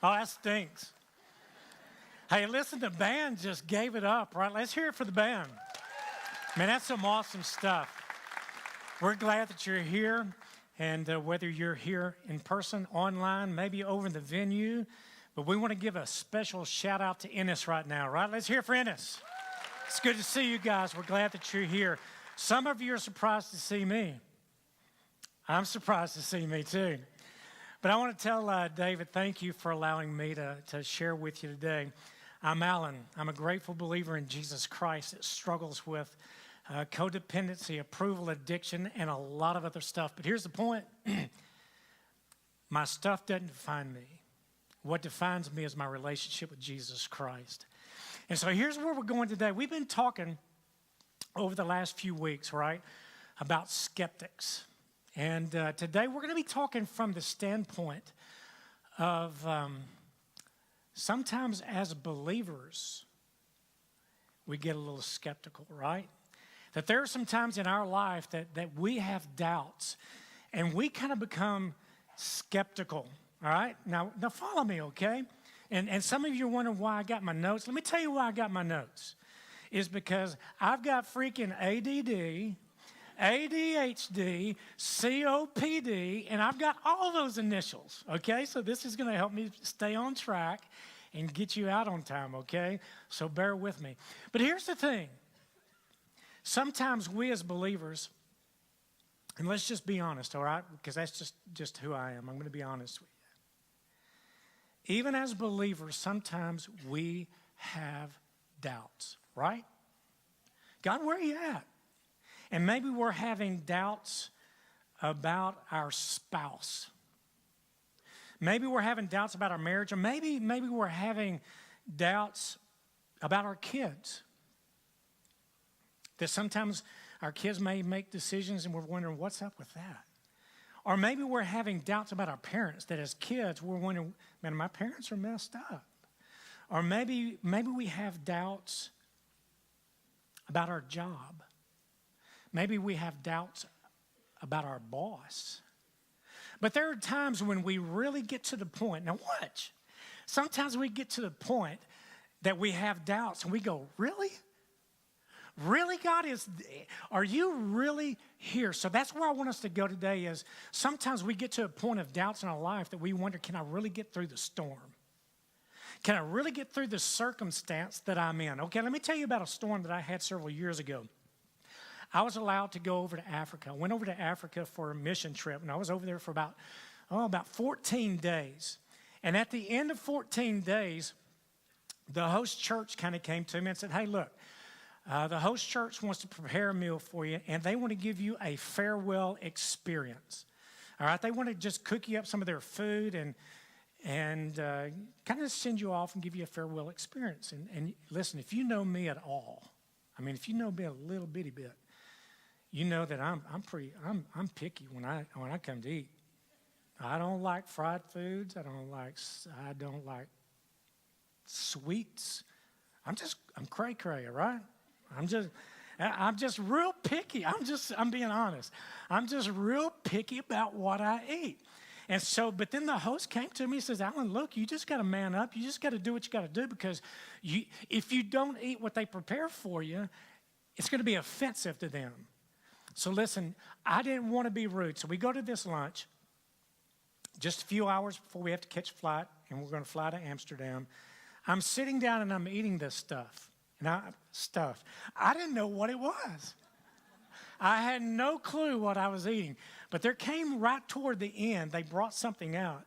Oh, that stinks. Hey, listen, the band just gave it up, right? Let's hear it for the band. Man, that's some awesome stuff. We're glad that you're here, and whether you're here in person, online, maybe over in the venue, but we want to give a special shout out to Ennis right now, right? Let's hear it for Ennis. It's good to see you guys. We're glad that you're here. Some of you are surprised to see me. I'm surprised to see me too. But I want to tell David, thank you for allowing me to share with you today. I'm Alan. I'm a grateful believer in Jesus Christ that struggles with codependency, approval, addiction, and a lot of other stuff. But here's the point. My stuff doesn't define me. What defines me is my relationship with Jesus Christ. And so here's where we're going today. We've been talking over the last few weeks, right, about skeptics. And today we're going to be talking from the standpoint of sometimes as believers, we get a little skeptical, right? That there are some times in our life that we have doubts and we kind of become skeptical, all right? Now follow me, okay? And some of you are wondering why I got my notes. Let me tell you why I got my notes. Is because I've got freaking ADD, ADHD, COPD, and I've got all those initials, okay? So this is going to help me stay on track and get you out on time, okay? So bear with me. But here's the thing. Sometimes we as believers, and let's just be honest, all right? Because that's just who I am. I'm going to be honest with you. Even as believers, sometimes we have doubts, right? God, where are you at? And maybe we're having doubts about our spouse. Maybe we're having doubts about our marriage, or maybe we're having doubts about our kids. That sometimes our kids may make decisions and we're wondering, what's up with that? Or maybe we're having doubts about our parents, that as kids we're wondering, man, my parents are messed up. Or maybe we have doubts about our job. Maybe we have doubts about our boss. But there are times when we really get to the point. Now watch. Sometimes we get to the point that we have doubts and we go, really? Really, God, are you really here? So that's where I want us to go today is sometimes we get to a point of doubts in our life that we wonder, can I really get through the storm? Can I really get through the circumstance that I'm in? Okay, let me tell you about a storm that I had several years ago. I was allowed to go over to Africa. I went over to Africa for a mission trip, and I was over there for about 14 days. And at the end of 14 days, the host church kind of came to me and said, hey, look, the host church wants to prepare a meal for you, and they want to give you a farewell experience. All right, they want to just cook you up some of their food and kind of send you off and give you a farewell experience. And listen, if you know me at all, I mean, if you know me a little bitty bit, you know that I'm picky when I come to eat. I don't like fried foods. I don't like sweets. I'm cray-cray, all right? I'm just real picky. I'm being honest. I'm just real picky about what I eat. And so, but then the host came to me and says, Alan, look, you just got to man up. You just got to do what you got to do because if you don't eat what they prepare for you, it's going to be offensive to them. So listen, I didn't want to be rude. So we go to this lunch just a few hours before we have to catch a flight, and we're going to fly to Amsterdam. I'm sitting down and I'm eating this stuff. I didn't know what it was. I had no clue what I was eating. But there came right toward the end, they brought something out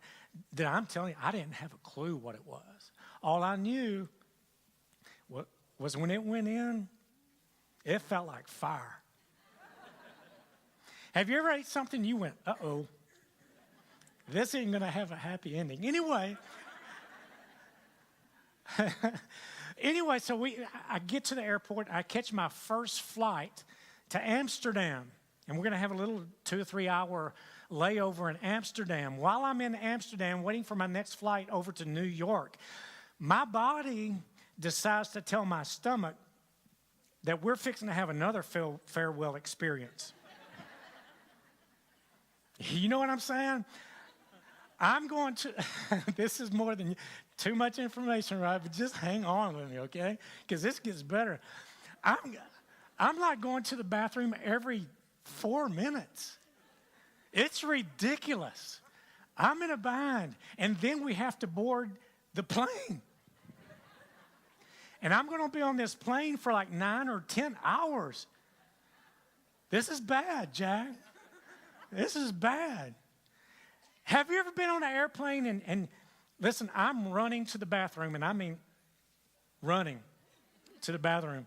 that I'm telling you, I didn't have a clue what it was. All I knew was when it went in, it felt like fire. Have you ever ate something you went, uh-oh, this ain't going to have a happy ending? Anyway, so I get to the airport. I catch my first flight to Amsterdam. And we're going to have a little 2 or 3 hour layover in Amsterdam. While I'm in Amsterdam waiting for my next flight over to New York, my body decides to tell my stomach that we're fixing to have another farewell experience. You know what I'm saying? I'm going to, this is more than too much information, right? But just hang on with me, okay? Because this gets better. I'm like going to the bathroom every 4 minutes. It's ridiculous. I'm in a bind. And then we have to board the plane. And I'm going to be on this plane for like 9 or 10 hours. This is bad, Jack. This is bad. Have you ever been on an airplane and listen, I'm running to the bathroom, and I mean running to the bathroom.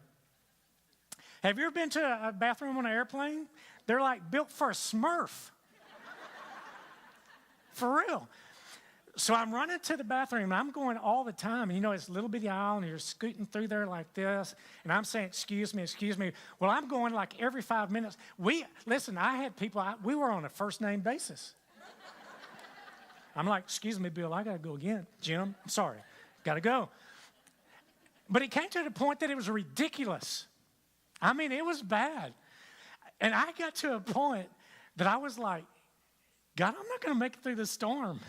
Have you ever been to a bathroom on an airplane? They're like built for a Smurf. For real. So I'm running to the bathroom, and I'm going all the time. And, it's a little bitty aisle, and you're scooting through there like this. And I'm saying, excuse me. Well, I'm going like every 5 minutes. I had people, we were on a first-name basis. I'm like, excuse me, Bill, I got to go again. Jim, I'm sorry. Got to go. But it came to the point that it was ridiculous. I mean, it was bad. And I got to a point that I was like, God, I'm not going to make it through this storm.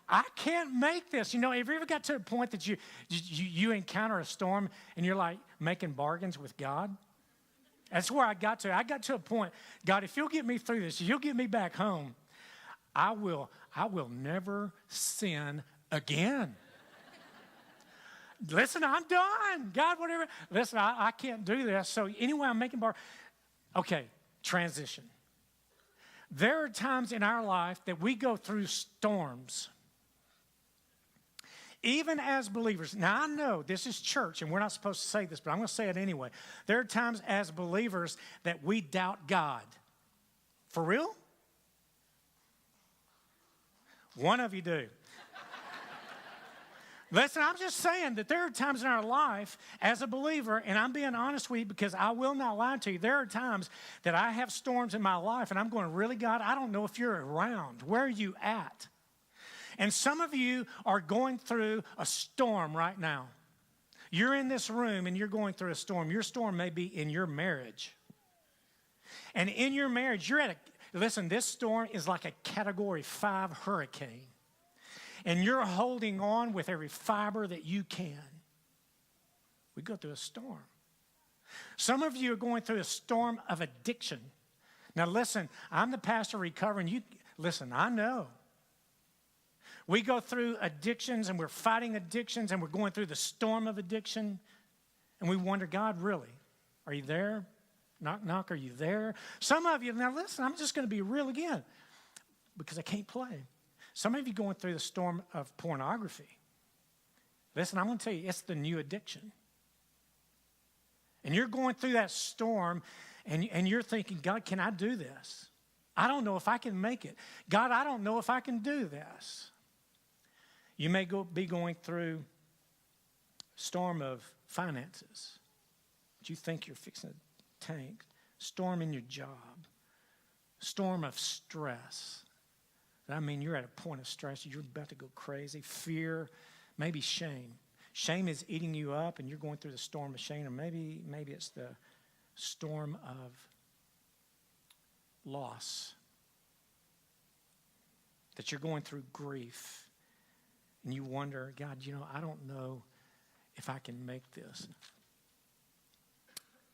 I can't make this. Have you ever got to a point that you encounter a storm and you're like making bargains with God? That's where I got to. I got to a point, God, if you'll get me through this, if you'll get me back home, I will never sin again. Listen, I'm done. God, whatever. Listen, I can't do this. So anyway, I'm making bargains. Okay, transition. There are times in our life that we go through storms. Even as believers. Now, I know this is church, and we're not supposed to say this, but I'm going to say it anyway. There are times as believers that we doubt God. For real? One of you do. Listen, I'm just saying that there are times in our life as a believer, and I'm being honest with you because I will not lie to you. There are times that I have storms in my life, and I'm going, really, God, I don't know if you're around. Where are you at? And some of you are going through a storm right now. You're in this room, and you're going through a storm. Your storm may be in your marriage. And in your marriage, listen, this storm is like a Category 5 hurricane. And you're holding on with every fiber that you can. We go through a storm. Some of you are going through a storm of addiction. Now listen, I'm the pastor recovering. Listen, I know. We go through addictions, and we're fighting addictions, and we're going through the storm of addiction. And we wonder, God, really? Are you there? Knock, knock, are you there? Some of you, now listen, I'm just going to be real again because I can't play. Some of you going through the storm of pornography. Listen, I'm going to tell you, it's the new addiction. And you're going through that storm, and you're thinking, God, can I do this? I don't know if I can make it. God, I don't know if I can do this. You may be going through a storm of finances. You think you're fixing a tank. Storm in your job. Storm of stress. I mean, you're at a point of stress. You're about to go crazy. Fear, maybe shame. Shame is eating you up, and you're going through the storm of shame. Or maybe it's the storm of loss. That you're going through grief. And you wonder, God, I don't know if I can make this.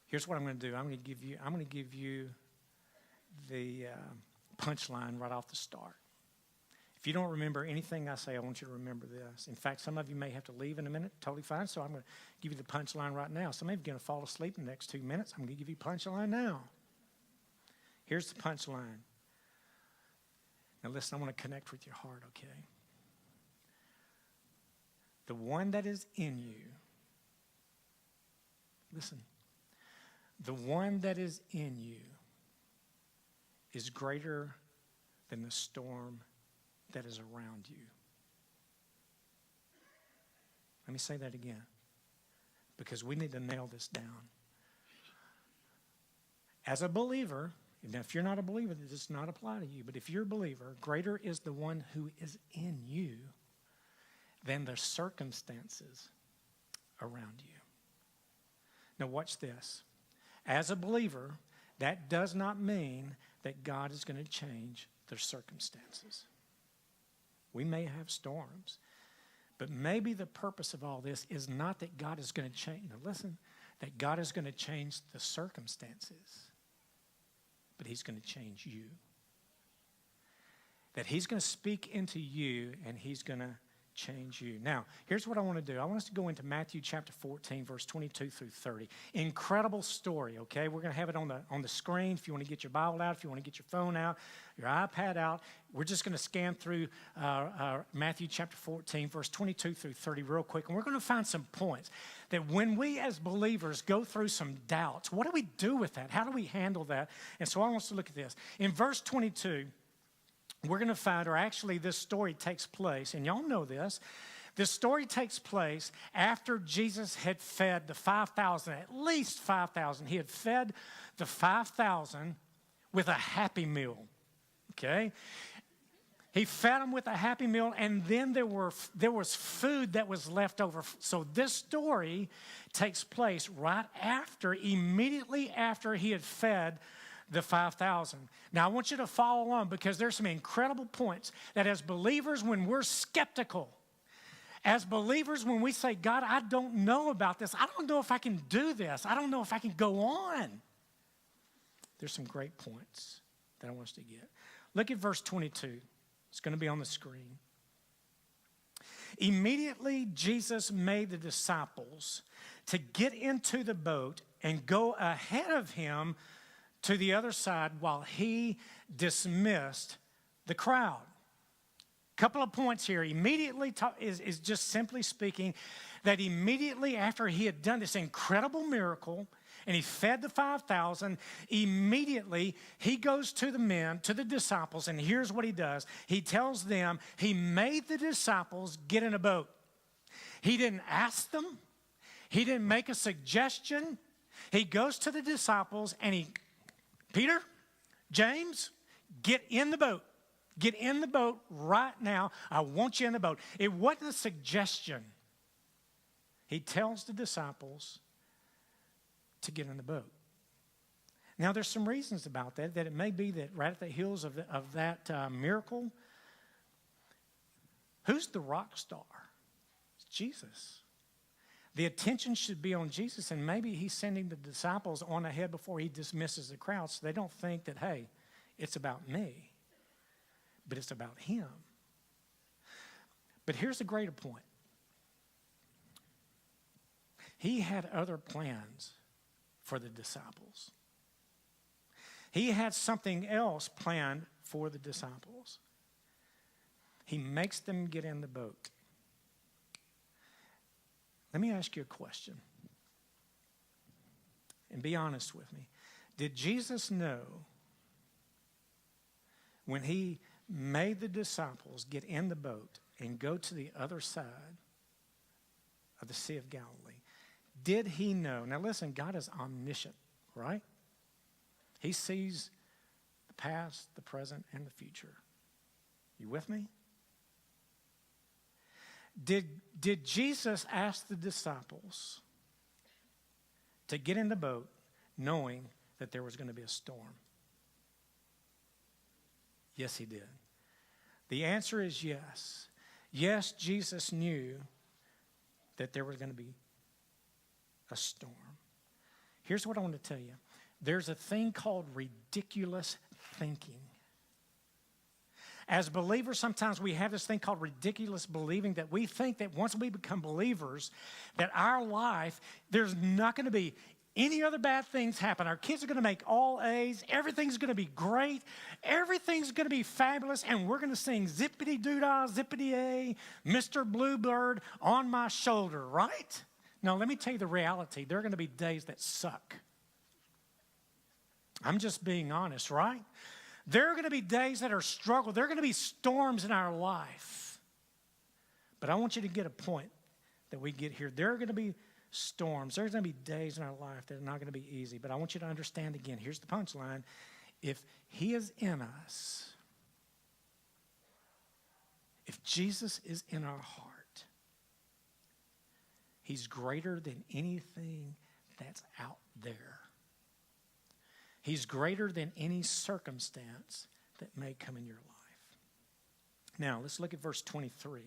Here's what I'm going to do. I'm going to give you the punchline right off the start. If you don't remember anything I say, I want you to remember this. In fact, some of you may have to leave in a minute. Totally fine. So I'm going to give you the punchline right now. Some of you are going to fall asleep in the next 2 minutes. I'm going to give you the punchline now. Here's the punchline. Now listen, I want to connect with your heart, okay? The one that is in you. Listen. The one that is in you is greater than the storm that is around you. Let me say that again, because we need to nail this down. As a believer, now if you're not a believer, this does not apply to you, but if you're a believer, greater is the one who is in you than the circumstances around you. Now watch this. As a believer, that does not mean that God is going to change their circumstances. We may have storms. But maybe the purpose of all this is not that God is going to change. Now listen, that God is going to change the circumstances, but he's going to change you. That he's going to speak into you and he's going to change you. Now, here's what I want to do. I want us to go into Matthew chapter 14, verse 22 through 30. Incredible story, okay? We're going to have it on the screen if you want to get your Bible out, if you want to get your phone out, your iPad out. We're just going to scan through Matthew chapter 14, verse 22 through 30 real quick, and we're going to find some points that when we as believers go through some doubts, what do we do with that? How do we handle that? And so I want us to look at this. In verse 22, we're going to find, or actually this story takes place, and y'all know this. This story takes place after Jesus had fed the 5,000, at least 5,000. He had fed the 5,000 with a happy meal, okay? He fed them with a happy meal, and then there was food that was left over. So this story takes place right after, immediately after he had fed the 5,000. Now, I want you to follow along because there's some incredible points that as believers, when we're skeptical, as believers, when we say, God, I don't know about this. I don't know if I can do this. I don't know if I can go on. There's some great points that I want us to get. Look at verse 22. It's going to be on the screen. Immediately, Jesus made the disciples to get into the boat and go ahead of him to the other side while he dismissed the crowd. Couple of points here. Immediately is just simply speaking that immediately after he had done this incredible miracle and he fed the 5,000, immediately he goes to the men, to the disciples, and here's what he does. He tells them he made the disciples get in a boat. He didn't ask them. He didn't make a suggestion. He goes to the disciples and Peter, James, get in the boat. Get in the boat right now. I want you in the boat. It wasn't a suggestion. He tells the disciples to get in the boat. Now, there's some reasons about that it may be that right at the heels of that miracle, who's the rock star? It's Jesus. The attention should be on Jesus, and maybe he's sending the disciples on ahead before he dismisses the crowd so they don't think that, hey, it's about me, but it's about him. But here's the greater point. He had other plans for the disciples. He had something else planned for the disciples. He makes them get in the boat. Let me ask you a question. And be honest with me. Did Jesus know when he made the disciples get in the boat and go to the other side of the Sea of Galilee? Did he know? Now listen, God is omniscient, right? He sees the past, the present, and the future. You with me? Did Jesus ask the disciples to get in the boat knowing that there was going to be a storm? Yes, he did. The answer is yes. Yes, Jesus knew that there was going to be a storm. Here's what I want to tell you. There's a thing called ridiculous thinking. As believers, sometimes we have this thing called ridiculous believing that we think that once we become believers, that our life, there's not going to be any other bad things happen. Our kids are going to make all A's. Everything's going to be great. Everything's going to be fabulous. And we're going to sing zippity-doo-dah, zippity-a, Mr. Bluebird on my shoulder, right? Now, let me tell you the reality. There are going to be days that suck. I'm just being honest, right? There are going to be days that are struggle. There are going to be storms in our life. But I want you to get a point that we get here. There are going to be storms. There's going to be days in our life that are not going to be easy. But I want you to understand again, here's the punchline. If he is in us, if Jesus is in our heart, he's greater than anything that's out there. He's greater than any circumstance that may come in your life. Now, let's look at verse 23.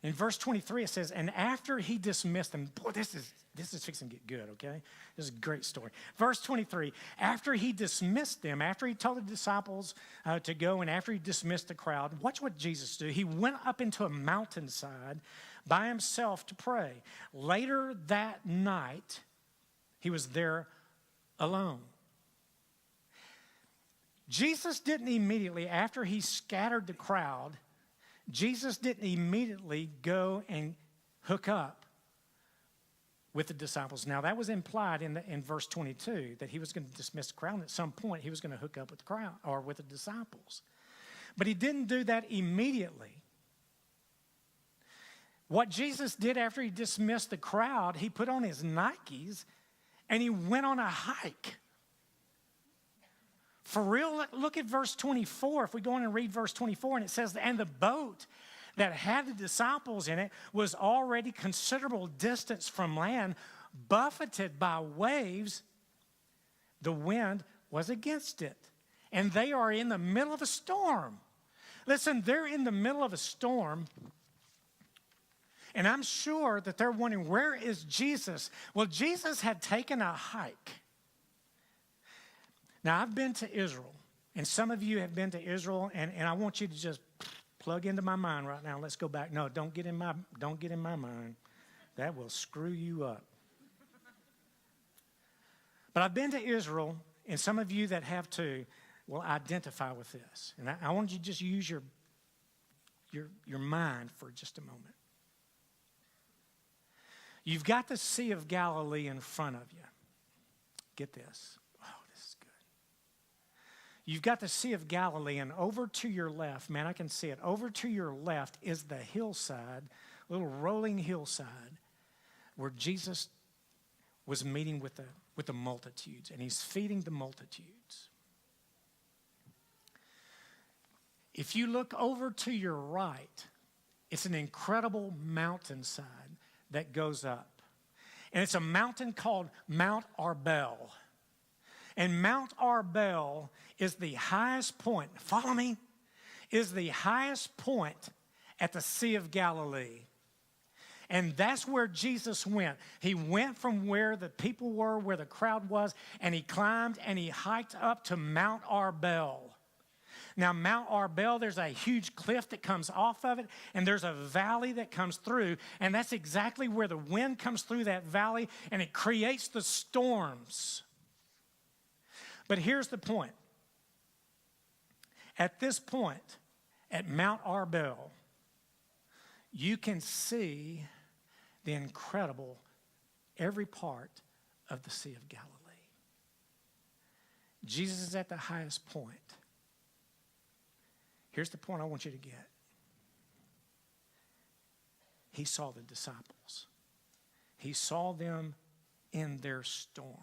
In verse 23, it says, and after he dismissed them, boy, this is fixing to get good, okay? This is a great story. Verse 23, after he dismissed them, after he told the disciples to go, and after he dismissed the crowd, watch what Jesus did. He went up into a mountainside by himself to pray. Later that night, he was there alone. Jesus didn't immediately, after he scattered the crowd, Jesus didn't immediately go and hook up with the disciples. Now, that was implied in verse 22, that he was going to dismiss the crowd, and at some point he was going to hook up with the crowd or with the disciples. But he didn't do that immediately. What Jesus did after he dismissed the crowd, he put on his Nikes and he went on a hike. For real, look at verse 24. If we go in and read verse 24, and it says, and the boat that had the disciples in it was already considerable distance from land, buffeted by waves. The wind was against it. And they are in the middle of a storm. Listen, they're in the middle of a storm. And I'm sure that they're wondering, where is Jesus? Well, Jesus had taken a hike. Now, I've been to Israel, and some of you have been to Israel, and I want you to just plug into my mind right now. Let's go back. No, don't get in my mind. That will screw you up. But I've been to Israel, and some of you that have too will identify with this. And I want you to just use your mind for just a moment. You've got the Sea of Galilee in front of you. Get this. You've got the Sea of Galilee, and over to your left, man, I can see it. Over to your left is the hillside, little rolling hillside, where Jesus was meeting with the multitudes, and he's feeding the multitudes. If you look over to your right, it's an incredible mountainside that goes up. And it's a mountain called Mount Arbel. And Mount Arbel is the highest point, follow me, is the highest point at the Sea of Galilee. And that's where Jesus went. He went from where the people were, where the crowd was, and he climbed and he hiked up to Mount Arbel. Now, Mount Arbel, there's a huge cliff that comes off of it, and there's a valley that comes through, and that's exactly where the wind comes through that valley, and it creates the storms. But here's the point. At this point, at Mount Arbel, you can see the incredible, every part of the Sea of Galilee. Jesus is at the highest point. Here's the point I want you to get. He saw the disciples. He saw them in their storm.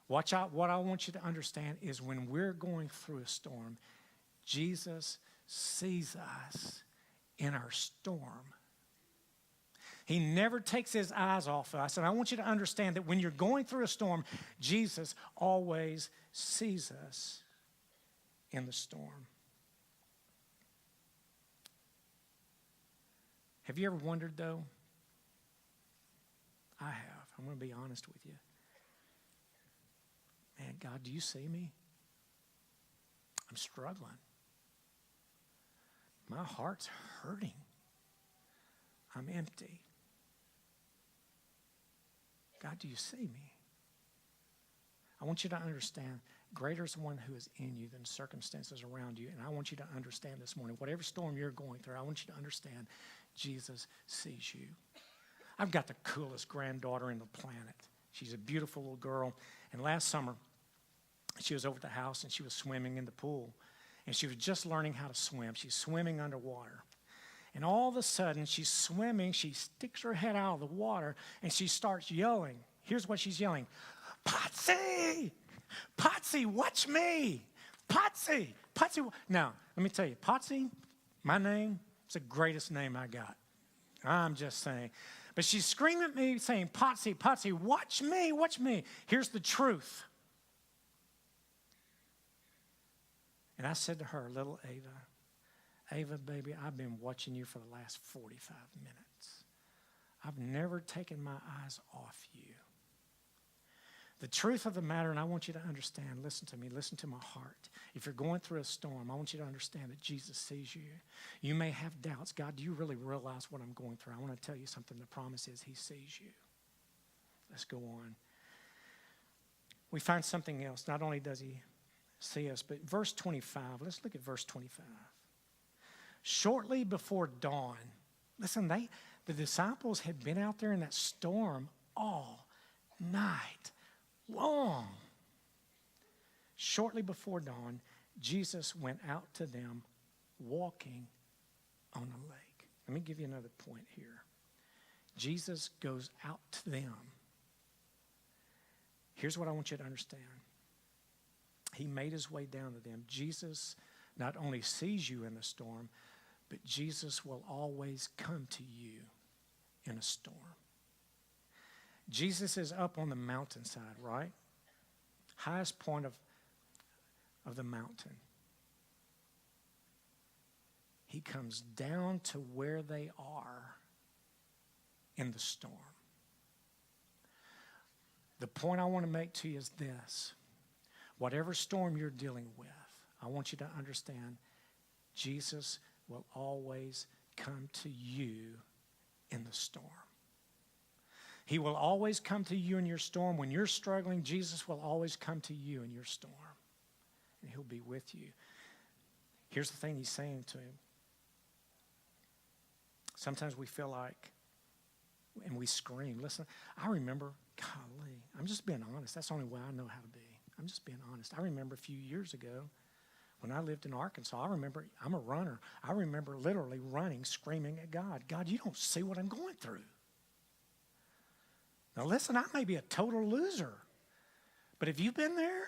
Watch out. What I want you to understand is when we're going through a storm, Jesus sees us in our storm. He never takes his eyes off us. And I want you to understand that when you're going through a storm, Jesus always sees us in the storm. Have you ever wondered, though? I have. I'm going to be honest with you. Man, God, do you see me? I'm struggling. My heart's hurting. I'm empty. God, do you see me? I want you to understand, greater is the one who is in you than circumstances around you. And I want you to understand this morning, whatever storm you're going through, I want you to understand Jesus sees you. I've got the coolest granddaughter in the planet. She's a beautiful little girl. And last summer, she was over at the house and she was swimming in the pool. And she was just learning how to swim. She's swimming underwater. And all of a sudden, she's swimming. She sticks her head out of the water and she starts yelling. Here's what she's yelling. Potsy! Potsy, watch me! Potsy! Potsy! Now, let me tell you, Potsy, my name, it's the greatest name I got. I'm just saying. But she's screaming at me saying, Potsy, Potsy, watch me, watch me. Here's the truth. And I said to her, little Ava, Ava, baby, I've been watching you for the last 45 minutes. I've never taken my eyes off you. The truth of the matter, and I want you to understand, listen to me, listen to my heart. If you're going through a storm, I want you to understand that Jesus sees you. You may have doubts. God, do you really realize what I'm going through? I want to tell you something. The promise is he sees you. Let's go on. We find something else. Not only does he see us, but verse 25. Let's look at verse 25. Shortly before dawn, listen, the disciples had been out there in that storm all night long. Shortly before dawn, Jesus went out to them walking on the lake. Let me give you another point here. Jesus goes out to them. Here's what I want you to understand. He made his way down to them. Jesus not only sees you in the storm, but Jesus will always come to you in a storm. Jesus is up on the mountainside, right? Highest point of the mountain. He comes down to where they are in the storm. The point I want to make to you is this. Whatever storm you're dealing with, I want you to understand Jesus will always come to you in the storm. He will always come to you in your storm. When you're struggling, Jesus will always come to you in your storm. And he'll be with you. Here's the thing he's saying to him. Sometimes we feel like, and we scream. Listen, I remember, golly, I'm just being honest. That's the only way I know how to be. I'm just being honest. I remember a few years ago when I lived in Arkansas, I'm a runner. I remember literally running, screaming at God. God, you don't see what I'm going through. Now listen, I may be a total loser, but have you been there?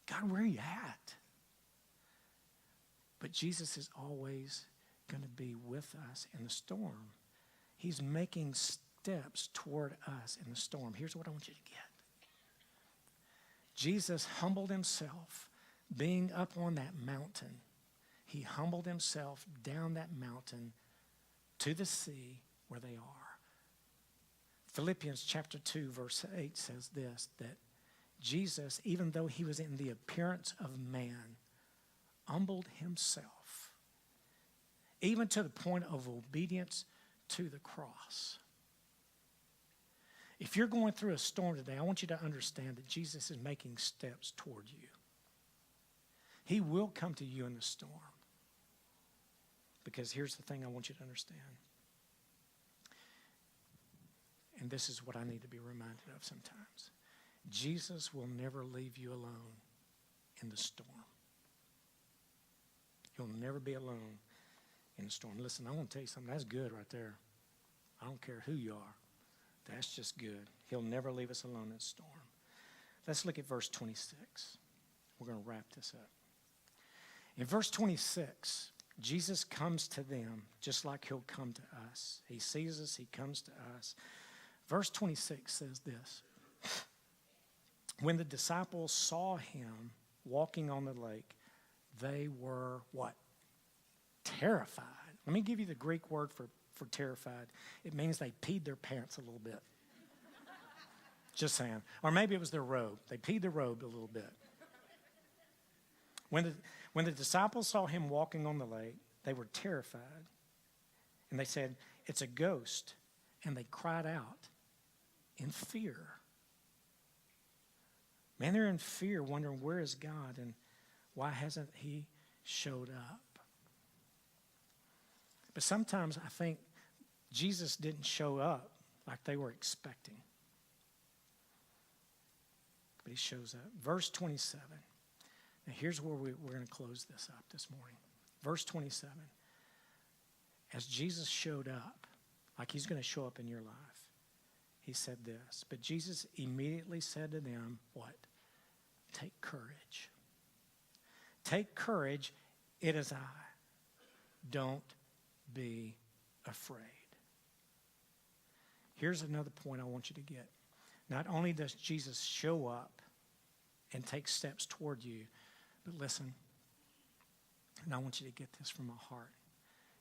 God, where are you at? But Jesus is always going to be with us in the storm. He's making steps toward us in the storm. Here's what I want you to get. Jesus humbled himself, being up on that mountain. He humbled himself down that mountain to the sea where they are. Philippians chapter 2, verse 8 says this, that Jesus, even though he was in the appearance of man, humbled himself, even to the point of obedience to the cross. If you're going through a storm today, I want you to understand that Jesus is making steps toward you. He will come to you in the storm. Because here's the thing I want you to understand. And this is what I need to be reminded of sometimes. Jesus will never leave you alone in the storm. You'll never be alone in the storm. Listen, I want to tell you something. That's good right there. I don't care who you are. That's just good. He'll never leave us alone in the storm. Let's look at verse 26. We're going to wrap this up. In verse 26, Jesus comes to them just like he'll come to us. He sees us. He comes to us. Verse 26 says this. When the disciples saw him walking on the lake, they were what? Terrified. Let me give you the Greek word for terrified. It means they peed their pants a little bit. Just saying. Or maybe it was their robe. They peed their robe a little bit. When the disciples saw him walking on the lake, they were terrified. And they said, it's a ghost. And they cried out in fear. Man, they're in fear, wondering where is God and why hasn't he showed up? But sometimes I think Jesus didn't show up like they were expecting. But he shows up. Verse 27. Now here's where we're going to close this up this morning. Verse 27. As Jesus showed up, like he's going to show up in your life, he said this. But Jesus immediately said to them, what? Take courage. Take courage. It is I. Don't be afraid. Here's another point I want you to get. Not only does Jesus show up and take steps toward you, But listen, and I want you to get this from my heart.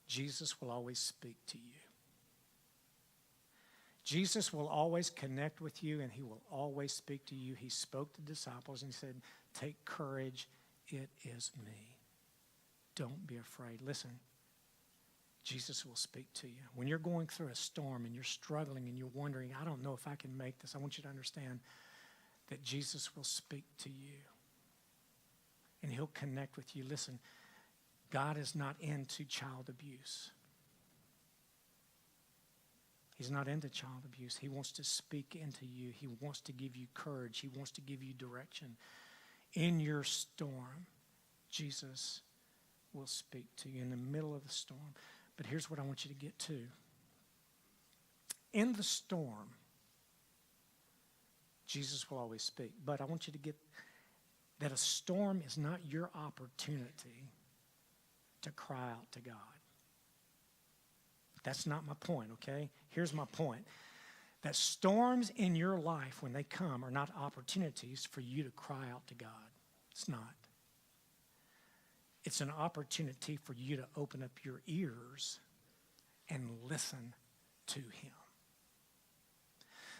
Jesus will always speak to you. Jesus will always connect with you, and he will always speak to you. He spoke to the disciples and he said, take courage, it is me. Don't be afraid. Listen, Jesus will speak to you. When you're going through a storm and you're struggling and you're wondering, I don't know if I can make this, I want you to understand that Jesus will speak to you. And he'll connect with you. Listen, God is not into child abuse. He's not into child abuse. He wants to speak into you. He wants to give you courage. He wants to give you direction. In your storm, Jesus will speak to you in the middle of the storm. But here's what I want you to get to. In the storm, Jesus will always speak. But I want you to get that a storm is not your opportunity to cry out to God. That's not my point, okay? Here's my point. That storms in your life, when they come, are not opportunities for you to cry out to God. It's not. It's an opportunity for you to open up your ears and listen to him.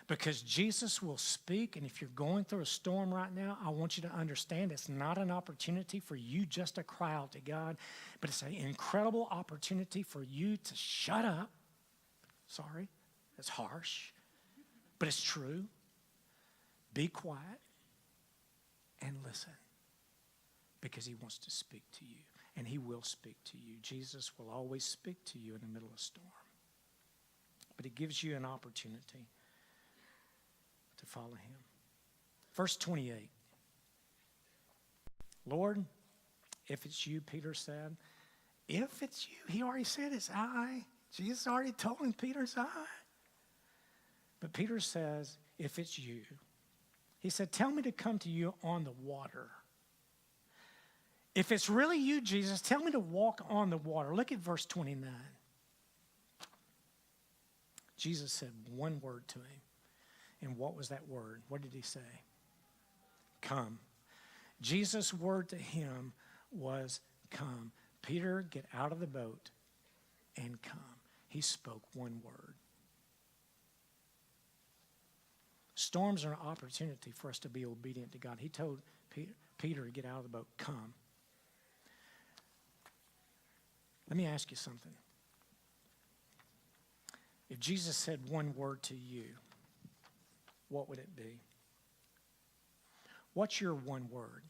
Because Jesus will speak, and if you're going through a storm right now, I want you to understand it's not an opportunity for you just to cry out to God, but it's an incredible opportunity for you to shut up. Sorry, it's harsh, but it's true. Be quiet and listen, because he wants to speak to you, and he will speak to you. Jesus will always speak to you in the middle of a storm, but it gives you an opportunity to follow him. Verse 28. Lord, if it's you, Peter said. If it's you, he already said it's I. Jesus already told him, Peter's I. But Peter says, if it's you. He said, tell me to come to you on the water. If it's really you, Jesus, tell me to walk on the water. Look at verse 29. Jesus said one word to him. And what was that word? What did he say? Come. Jesus' word to him was come. Peter, get out of the boat and come. He spoke one word. Storms are an opportunity for us to be obedient to God. He told Peter to get out of the boat, come. Let me ask you something. If Jesus said one word to you, what would it be? What's your one word?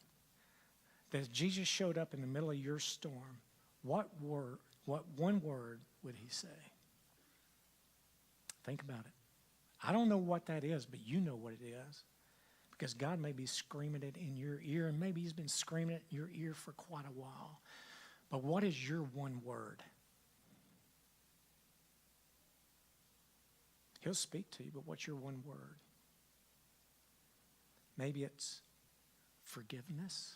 That if Jesus showed up in the middle of your storm, what one word would he say? Think about it. I don't know what that is, but you know what it is. Because God may be screaming it in your ear, and maybe he's been screaming it in your ear for quite a while. But what is your one word? He'll speak to you, but what's your one word? Maybe it's forgiveness.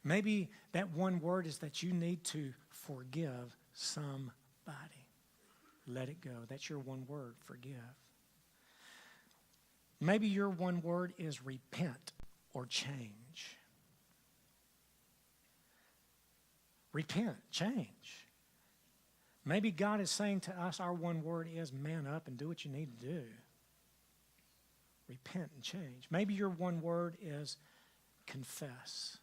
Maybe that one word is that you need to forgive somebody. Let it go. That's your one word, forgive. Maybe your one word is repent or change. Repent, change. Maybe God is saying to us, our one word is man up and do what you need to do. Repent and change. Maybe your one word is confess.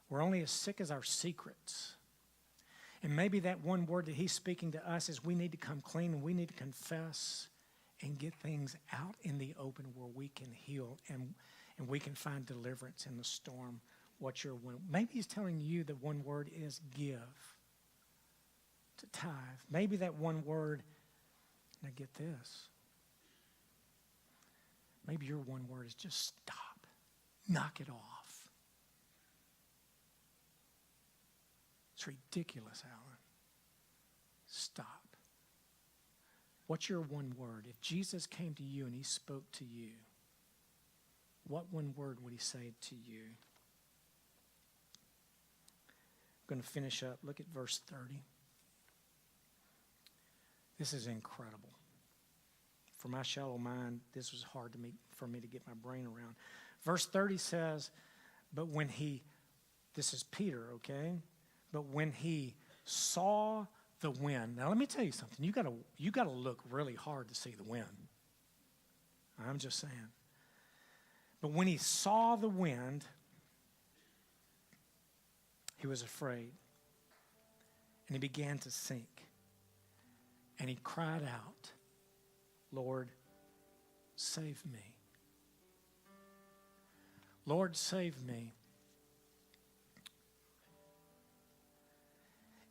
We're only as sick as our secrets. And maybe that one word that he's speaking to us is we need to come clean and we need to confess and get things out in the open where we can heal and we can find deliverance in the storm. What's your one? Maybe he's telling you that one word is give, to tithe. Maybe that one word, now get this. Maybe your one word is just stop. Knock it off. It's ridiculous, Alan. Stop. What's your one word? If Jesus came to you and he spoke to you, what one word would he say to you? I'm going to finish up. Look at verse 30. This is incredible. For my shallow mind, this was hard for me to get my brain around. Verse 30 says, but when this is Peter, okay? But when he saw the wind. Now let me tell you something. You gotta look really hard to see the wind. I'm just saying. But when he saw the wind, he was afraid. And he began to sink. And he cried out, Lord, save me. Lord, save me.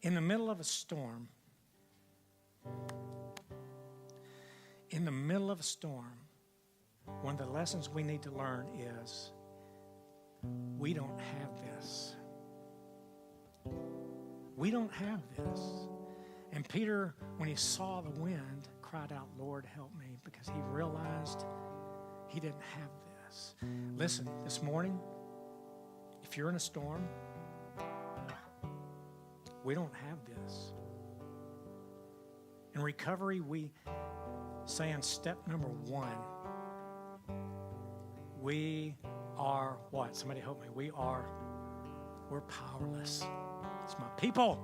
In the middle of a storm, one of the lessons we need to learn is we don't have this. We don't have this. And Peter, when he saw the wind, cried out, Lord, help me, because he realized he didn't have this. Listen, this morning, if you're in a storm, we don't have this. In recovery, we say in step number 1, we are what? Somebody help me. We're powerless. It's my people.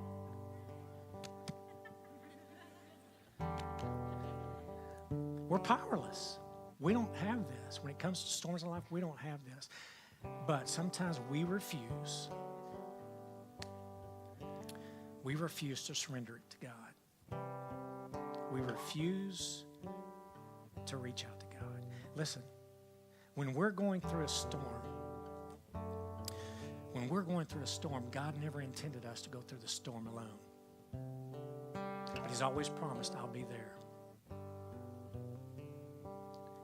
We're powerless. We don't have this. When it comes to storms in life, we don't have this. But sometimes we refuse. We refuse to surrender it to God. We refuse to reach out to God. Listen, when we're going through a storm, God never intended us to go through the storm alone. But He's always promised, I'll be there.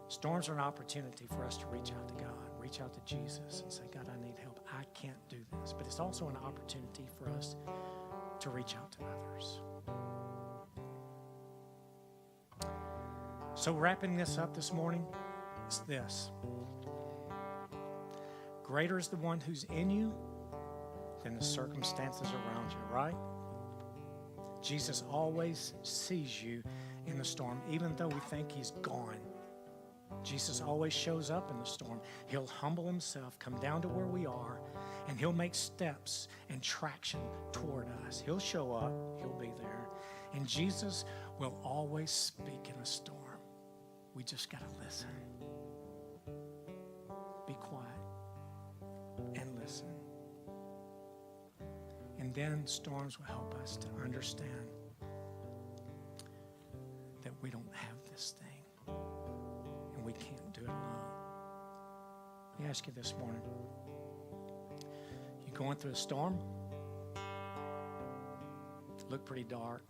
Storms are an opportunity for us to reach out to God, reach out to Jesus and say, God, I need help. I can't do this. But it's also an opportunity for us to reach out to others. So wrapping this up this morning, it's this. Greater is the one who's in you than the circumstances around you, right? Jesus always sees you in the storm, even though we think He's gone. Jesus always shows up in the storm. He'll humble Himself, come down to where we are, and He'll make steps and traction toward us. He'll show up. He'll be there. And Jesus will always speak in a storm. We just got to listen. Be quiet and listen. And then storms will help us to understand that we don't have this thing and we can't do it alone. Let me ask you this morning. You going through a storm? Look pretty dark.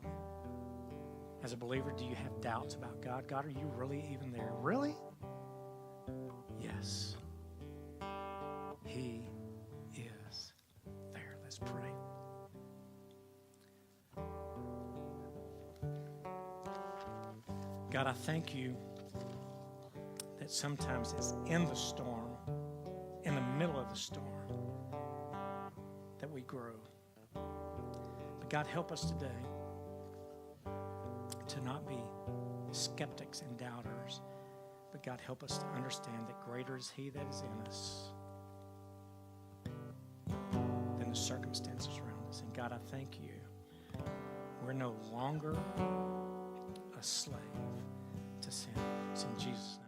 As a believer, do you have doubts about God? God, are you really even there? Really? Yes. He is there. Let's pray. God, I thank you that sometimes it's in the storm, in the middle of the storm, that we grow. But God, help us today to not be skeptics and doubters, but God, help us to understand that greater is He that is in us than the circumstances around us. And God, I thank you. We're no longer a slave to sin. It's in Jesus' name.